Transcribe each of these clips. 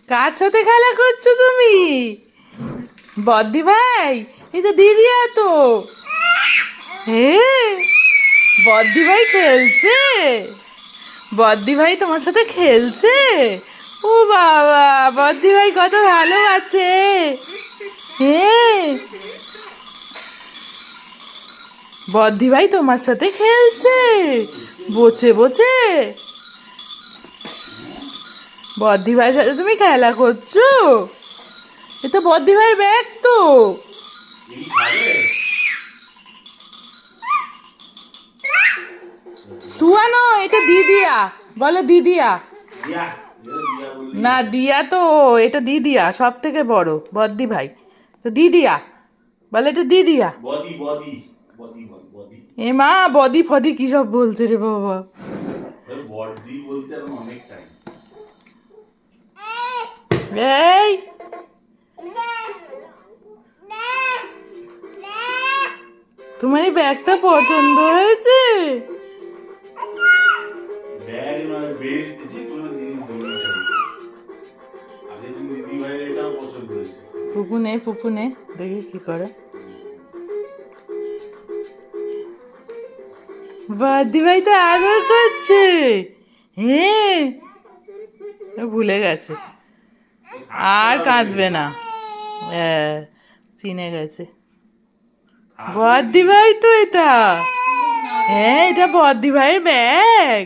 কার সাথে খেলা করছো তুমি? বদ্দি ভাই, এই তো দিদিয়া তো। হ্যাঁ, বদ্দি ভাই খেলছে। বদ্দি ভাই তোমার সাথে খেলছে। ও বাবা, বদ্দি ভাই কত ভালো আছে। হ্যাঁ, বদ্দি ভাই তোমার সাথে খেলছে বসে বসে। বদ্দি ভাইয়ের সাথে তুমি খেলা করছো? এ তো বদ্দি ভাইয়ের ব্যাগ তো। তুয়া নয়, এটা দিদিয়া। বলো দিদিয়া। না, দিয়া তো। এটা দিদিয়া, সব থেকে বড় বদ্দি ভাই তো দিদিয়া। বলে এটা দিদিয়া। এ মা, বদি ফদি কি সব বলছে রে বাবা। এই, তোমার এই ব্যাগটা পছন্দ হয়েছে? পুপুনে পুপুনে দেখি কি করে। বদ্দি ভাই তো আদর করছে। হ্যাঁ, ভুলে গেছে, আর কাঁদবে না। হ্যাঁ, চিনে গেছে। বদ্দি ভাই তো এটা। হ্যাঁ, এটা বদ্দি ভাইয়ের ব্যাগ।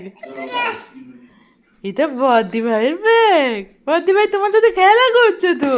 এটা বদ্দি ভাইয়ের ব্যাগ। বদ্দি ভাই তোমার সাথে খেলা করছে তো।